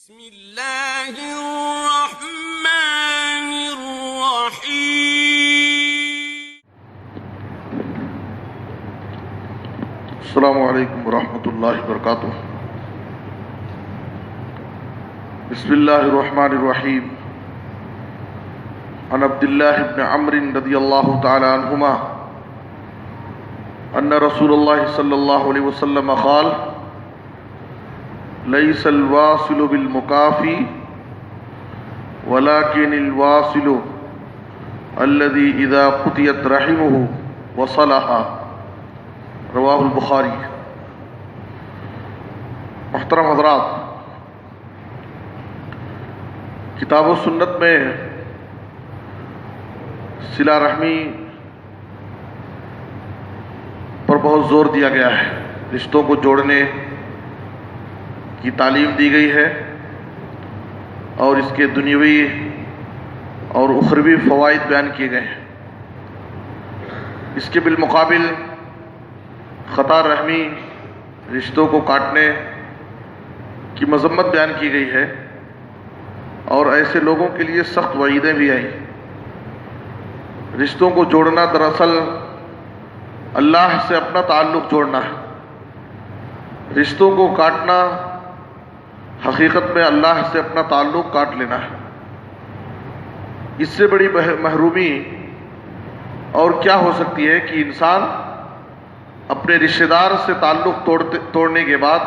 بسم اللہ الرحمن الرحیم۔ السلام علیکم ورحمۃ اللہ وبرکاتہ۔ بسم اللہ الرحمن الرحیم۔ عن عبد اللہ بن عمرو رضی اللہ تعالی عنہما ان رسول اللہ صلی اللہ علیہ وسلم قال ليس الواصل بالمكافي ولكن الواصل الذي إذا قطعت رحمه وصلها، رواہ البخاری۔ محترم حضرات، کتاب و سنت میں صلہ رحمی پر بہت زور دیا گیا ہے، رشتوں کو جوڑنے کی تعلیم دی گئی ہے اور اس کے دنیاوی اور اخروی فوائد بیان کیے گئے ہیں۔ اس کے بالمقابل قطع رحمی، رشتوں کو کاٹنے کی مذمت بیان کی گئی ہے اور ایسے لوگوں کے لیے سخت وعیدیں بھی آئیں۔ رشتوں کو جوڑنا دراصل اللہ سے اپنا تعلق جوڑنا ہے، رشتوں کو کاٹنا حقیقت میں اللہ سے اپنا تعلق کاٹ لینا ہے۔ اس سے بڑی محرومی اور کیا ہو سکتی ہے کہ انسان اپنے رشتہ دار سے تعلق توڑنے کے بعد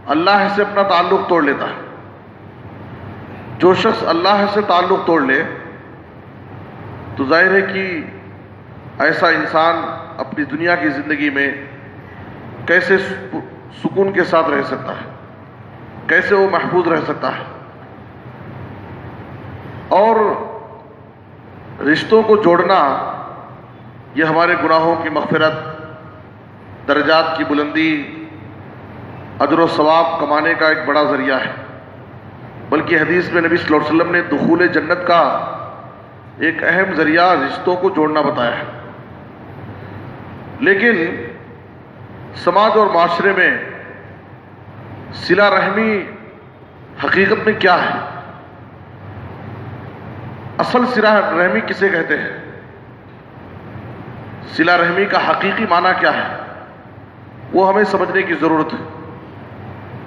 اللہ سے اپنا تعلق توڑ لیتا ہے۔ جو شخص اللہ سے تعلق توڑ لے تو ظاہر ہے کہ ایسا انسان اپنی دنیا کی زندگی میں کیسے سکون کے ساتھ رہ سکتا ہے، کیسے وہ محفوظ رہ سکتا ہے۔ اور رشتوں کو جوڑنا یہ ہمارے گناہوں کی مغفرت، درجات کی بلندی، اجر و ثواب کمانے کا ایک بڑا ذریعہ ہے، بلکہ حدیث میں نبی صلی اللہ علیہ وسلم نے دخول جنت کا ایک اہم ذریعہ رشتوں کو جوڑنا بتایا ہے۔ لیکن سماج اور معاشرے میں صلہ رحمی حقیقت میں کیا ہے؟ اصل صلہ رحمی کسے کہتے ہیں؟ صلہ رحمی کا حقیقی معنی کیا ہے؟ وہ ہمیں سمجھنے کی ضرورت ہے۔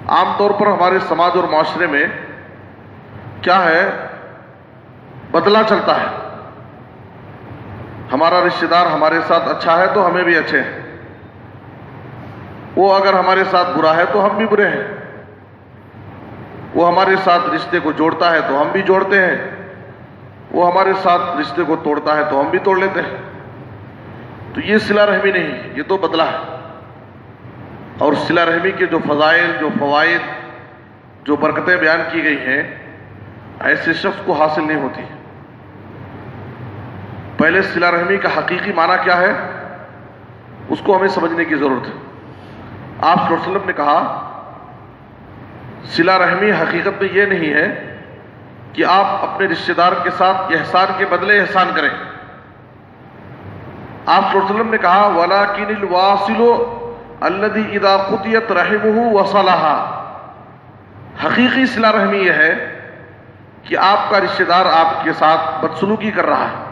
عام طور پر ہمارے سماج اور معاشرے میں کیا ہے؟ بدلہ چلتا ہے۔ ہمارا رشتہ دار ہمارے ساتھ اچھا ہے تو ہمیں بھی اچھے ہیں، وہ اگر ہمارے ساتھ برا ہے تو ہم بھی برے ہیں، وہ ہمارے ساتھ رشتے کو جوڑتا ہے تو ہم بھی جوڑتے ہیں، وہ ہمارے ساتھ رشتے کو توڑتا ہے تو ہم بھی توڑ لیتے ہیں۔ تو یہ صلہ رحمی نہیں، یہ تو بدلہ ہے۔ اور صلہ رحمی کے جو فضائل، جو فوائد، جو برکتیں بیان کی گئی ہیں، ایسے شخص کو حاصل نہیں ہوتی۔ پہلے صلہ رحمی کا حقیقی معنی کیا ہے، اس کو ہمیں سمجھنے کی ضرورت ہے۔ آپ صلی اللہ علیہ وسلم نے کہا صلہ رحمی حقیقت میں یہ نہیں ہے کہ آپ اپنے رشتہ دار کے ساتھ احسان کے بدلے احسان کریں۔ آپ صلی اللہ علیہ وسلم نے کہا وَلَكِنِ الْوَاصِلُ الَّذِي إِذَا قُطِعَتْ رَحِمُهُ وَصَلَهَا۔ حقیقی صلہ رحمی یہ ہے کہ آپ کا رشتہ دار آپ کے ساتھ بدسلوکی کر رہا ہے،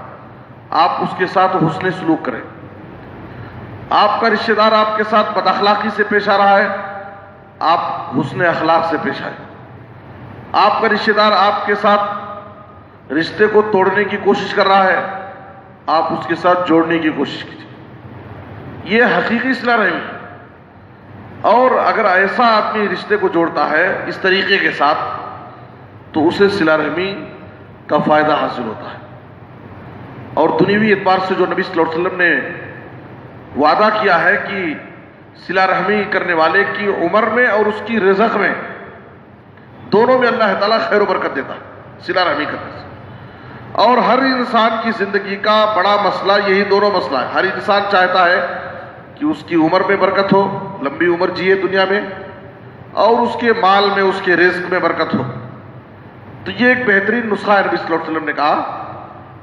آپ اس کے ساتھ حسن سلوک کریں۔ آپ کا رشتہ دار آپ کے ساتھ بد اخلاقی سے پیش آ رہا ہے، آپ حسن اخلاق سے پیش آئیں۔ آپ کا رشتہ دار آپ کے ساتھ رشتے کو توڑنے کی کوشش کر رہا ہے، آپ اس کے ساتھ جوڑنے کی کوشش کیجیے۔ یہ حقیقی صلہ رحمی ہے۔ اور اگر ایسا آدمی رشتے کو جوڑتا ہے اس طریقے کے ساتھ تو اسے صلہ رحمی کا فائدہ حاصل ہوتا ہے۔ اور دنیوی اعتبار سے جو نبی صلی اللہ علیہ وسلم نے وعدہ کیا ہے کہ صلہ رحمی کرنے والے کی عمر میں اور اس کی رزق میں دونوں میں اللہ تعالیٰ خیر و برکت دیتا ہے صلہ رحمی کرنے سے۔ اور ہر انسان کی زندگی کا بڑا مسئلہ یہی دونوں مسئلہ ہے۔ ہر انسان چاہتا ہے کہ اس کی عمر میں برکت ہو، لمبی عمر جیے دنیا میں، اور اس کے مال میں، اس کے رزق میں برکت ہو۔ تو یہ ایک بہترین نسخہ ہے۔ نبی صلی اللہ علیہ وسلم نے کہا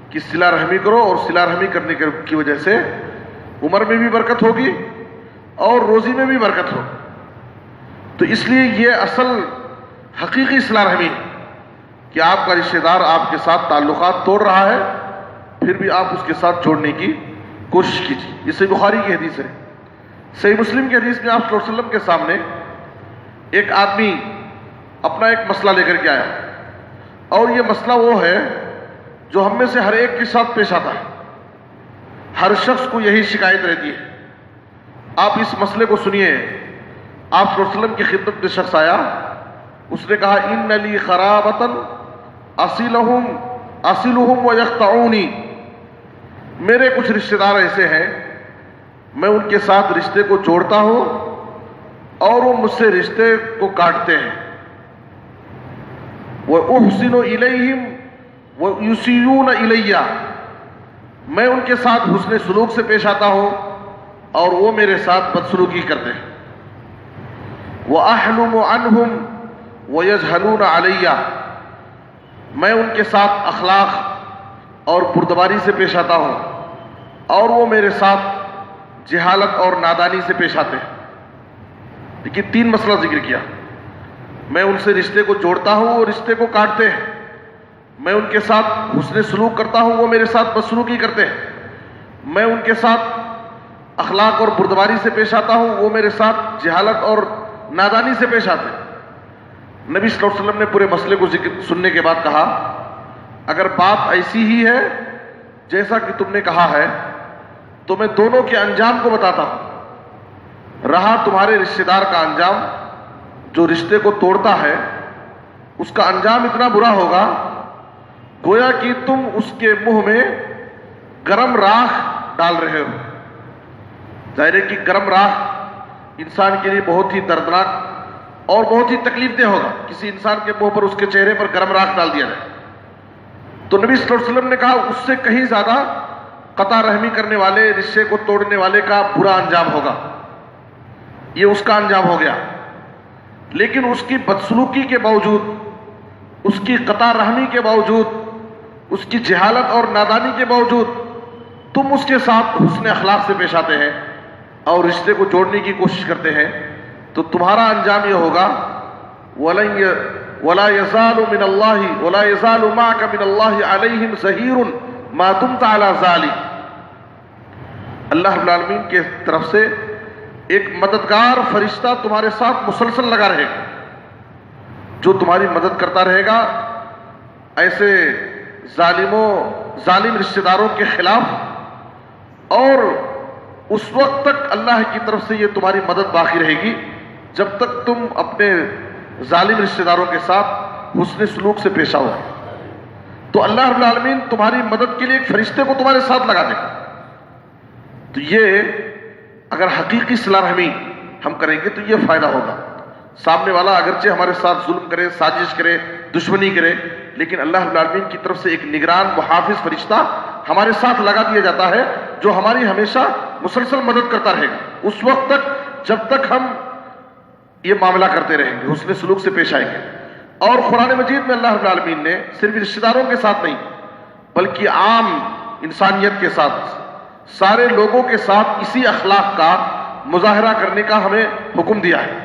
کہ صلہ رحمی کرو، اور صلہ رحمی کرنے کی وجہ سے عمر میں بھی برکت ہوگی اور روزی میں بھی برکت ہو۔ تو اس لیے یہ اصل حقیقی صلہ رحمی کہ آپ کا رشتہ دار آپ کے ساتھ تعلقات توڑ رہا ہے، پھر بھی آپ اس کے ساتھ جوڑنے کی کوشش کیجیے. یہ صحیح بخاری کی حدیث ہے. صحیح مسلم کی حدیث میں آپ صلی اللہ علیہ وسلم کے سامنے ایک آدمی اپنا ایک مسئلہ لے کر کے آیا، اور یہ مسئلہ وہ ہے جو ہم میں سے ہر ایک کے ساتھ پیش آتا ہے. ہر شخص کو یہی شکایت رہتی ہے. آپ اس مسئلے کو سنیے. آپ صلی اللہ علیہ وسلم کی خدمت میں شخص آیا، اس نے کہا ان لی خرابۃ اصلہم ویقطعونی، میرے کچھ رشتہ دار ایسے ہیں میں ان کے ساتھ رشتے کو جوڑتا ہوں اور وہ مجھ سے رشتے کو کاٹتے ہیں. وَأُحْسِنُ إِلَيْهِمْ وَيُسِيئُونَ إِلَيَّ، میں ان کے ساتھ حسن سلوک سے پیش آتا ہوں اور وہ میرے ساتھ بدسلوکی کرتے ہیں. وَأَحْلُمُ عَنْهُمْ وَيَجْهَلُونَ عَلَيَّ، میں ان کے ساتھ اخلاق اور بردباری سے پیش آتا ہوں اور وہ میرے ساتھ جہالت اور نادانی سے پیش آتے ہیں. لیکن 3 مسئلہ ذکر کیا. میں ان سے رشتے کو جوڑتا ہوں، وہ رشتے کو کاٹتے ہیں. میں ان کے ساتھ حسن سلوک کرتا ہوں، وہ میرے ساتھ بدسلوکی کرتے ہیں. میں ان کے ساتھ اخلاق اور بردباری سے پیش آتا ہوں، وہ میرے ساتھ جہالت اور نادانی سے پیش آتے ہیں. نبی صلی اللہ علیہ وسلم نے پورے مسئلے کو سننے کے بعد کہا اگر بات ایسی ہی ہے جیسا کہ تم نے کہا ہے تو میں دونوں کے انجام کو بتاتا ہوں. رہا تمہارے رشتہ دار کا انجام جو رشتے کو توڑتا ہے، اس کا انجام اتنا برا ہوگا گویا کہ تم اس کے منہ میں گرم راکھ ڈال رہے ہو. ظاہر ہے کہ گرم راکھ انسان کے لیے بہت ہی دردناک اور بہت ہی تکلیف دہ ہوگا. کسی انسان کے منہ پر، اس کے چہرے پر گرم راکھ ڈال دیا جائے. تو نبی صلی اللہ علیہ وسلم نے کہا اس سے کہیں زیادہ قطع رحمی کرنے والے، رشتے کو توڑنے والے کا برا انجام ہوگا. یہ اس کا انجام ہو گیا. لیکن اس کی بدسلوکی کے باوجود، اس کی قطع رحمی کے باوجود، اس کی جہالت اور نادانی کے باوجود تم اس کے ساتھ حسن اخلاق سے پیش آتے ہیں اور رشتے کو جوڑنے کی کوشش کرتے ہیں، تو تمہارا انجام یہ ہوگا وَلَا يَزَالُ مِنَ اللَّهِ وَلَا يَزَالُ مَعَكَ مِنَ اللَّهِ عَلَيْهِمْ ظَهِيرٌ مَا دُمْتَ عَلَى ذَلِكَ. اللہ رب العالمین کے طرف سے ایک مددگار فرشتہ تمہارے ساتھ مسلسل لگا رہے گا جو تمہاری مدد کرتا رہے گا ایسے ظالم رشتہ داروں کے خلاف. اور اس وقت تک اللہ کی طرف سے یہ تمہاری مدد باقی رہے گی جب تک تم اپنے ظالم رشتہ داروں کے ساتھ حسن سلوک سے پیش آؤ. تو اللہ رب العالمین تمہاری مدد کے لیے ایک فرشتے کو تمہارے ساتھ لگا دے گا. تو یہ اگر حقیقی صلہ رحمی ہم کریں گے تو یہ فائدہ ہوگا. سامنے والا اگرچہ ہمارے ساتھ ظلم کرے، سازش کرے، دشمنی کرے، لیکن اللہ رب العالمین کی طرف سے ایک نگران محافظ فرشتہ ہمارے ساتھ لگا دیا جاتا ہے جو ہماری ہمیشہ مسلسل مدد کرتا رہے گا اس وقت تک جب تک ہم یہ معاملہ کرتے رہیں گے، حسن سلوک سے پیش آئیں گے. اور قرآن مجید میں اللہ رب العالمین نے صرف رشتہ داروں کے ساتھ نہیں بلکہ عام انسانیت کے ساتھ، سارے لوگوں کے ساتھ اسی اخلاق کا مظاہرہ کرنے کا ہمیں حکم دیا ہے.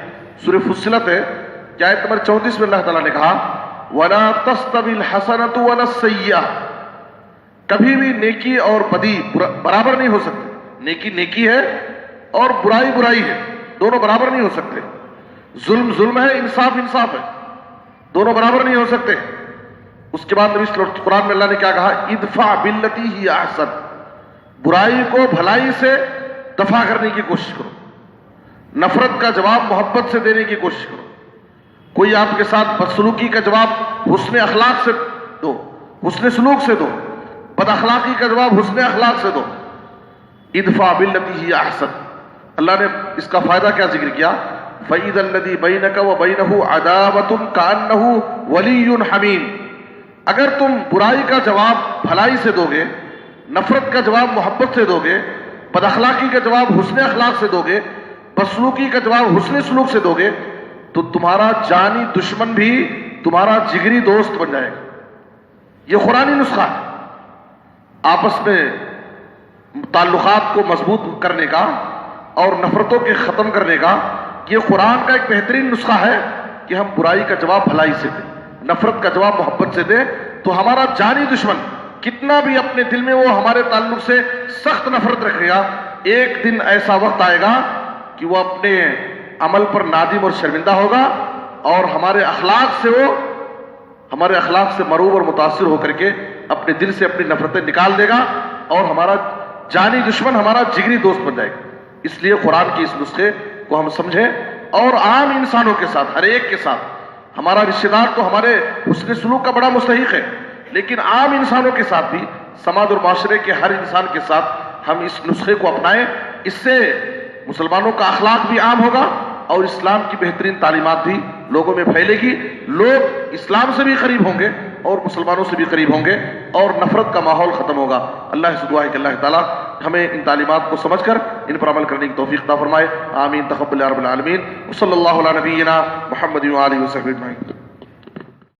سورہ فصلت ہے کہ آیت نمبر 34 میں اللہ تعالیٰ نے کہا وَلَا تَسْتَوِي الْحَسَنَةُ وَلَا السَّيِّئَةُ، کبھی بھی نیکی اور بدی برابر نہیں ہو سکتے. نیکی نیکی ہے اور برائی برائی ہے، دونوں برابر نہیں ہو سکتے. ظلم ظلم ہے، انصاف انصاف ہے، دونوں برابر نہیں ہو سکتے. اس کے بعد نبی قرآن میں اللہ نے کیا کہا ادفع باللتی ہی احسن، برائی کو بھلائی سے دفع کرنے کی کوشش کرو، نفرت کا جواب محبت سے دینے کی کوشش کرو. کوئی آپ کے ساتھ بدسلوکی کا جواب حسن اخلاق سے دو، حسن سلوک سے دو. بد اخلاقی کا جواب حسن اخلاق سے دو. ادفع باللتی ہی احسن. اللہ نے اس کا فائدہ کیا ذکر کیا فَإِذَا الَّذِي بَيْنَكَ وَبَيْنَهُ عَدَاوَةٌ كَأَنَّهُ وَلِيٌّ حَمِيمٌ. اگر تم برائی کا جواب بھلائی سے دو گے، نفرت کا جواب محبت سے دو گے، بد اخلاقی کا جواب حسن اخلاق سے دو گے، بدسلوکی کا جواب حسن سلوک سے دو گے، تو تمہارا جانی دشمن بھی تمہارا جگری دوست بن جائے گا. یہ قرآنی نسخہ ہے آپس میں تعلقات کو مضبوط کرنے کا اور نفرتوں کے ختم کرنے کا. یہ قرآن کا ایک بہترین نسخہ ہے کہ ہم برائی کا جواب بھلائی سے دیں، نفرت کا جواب محبت سے دیں، تو ہمارا جانی دشمن کتنا بھی اپنے دل میں وہ ہمارے تعلق سے سخت نفرت رکھے گا، ایک دن ایسا وقت آئے گا کہ وہ اپنے عمل پر نادم اور شرمندہ ہوگا، اور ہمارے اخلاق سے مروب اور متاثر ہو کر کے اپنے دل سے اپنی نفرتیں نکال دے گا، اور ہمارا جانی دشمن ہمارا جگری دوست بن جائے گا۔ اس لیے قرآن کی اس نسخے کو ہم سمجھیں، اور عام انسانوں کے ساتھ، ہر ایک کے ساتھ، ہمارا رشتہ دار تو ہمارے حسن سلوک کا بڑا مستحق ہے، لیکن عام انسانوں کے ساتھ بھی، سماج اور معاشرے کے ہر انسان کے ساتھ ہم اس نسخے کو اپنائیں۔ اس سے مسلمانوں کا اخلاق بھی عام ہوگا، اور اسلام کی بہترین تعلیمات بھی لوگوں میں پھیلے گی، لوگ اسلام سے بھی قریب ہوں گے اور مسلمانوں سے بھی قریب ہوں گے، اور نفرت کا ماحول ختم ہوگا۔ اللہ سے دعا ہے کہ اللہ تعالیٰ ہمیں ان تعلیمات کو سمجھ کر ان پر عمل کرنے کی توفیق عطا فرمائے۔ آمین، تقبل یا رب العالمین۔ صلی اللہ علیہ نبینا محمد و آلہ وصحبہ اجمعین۔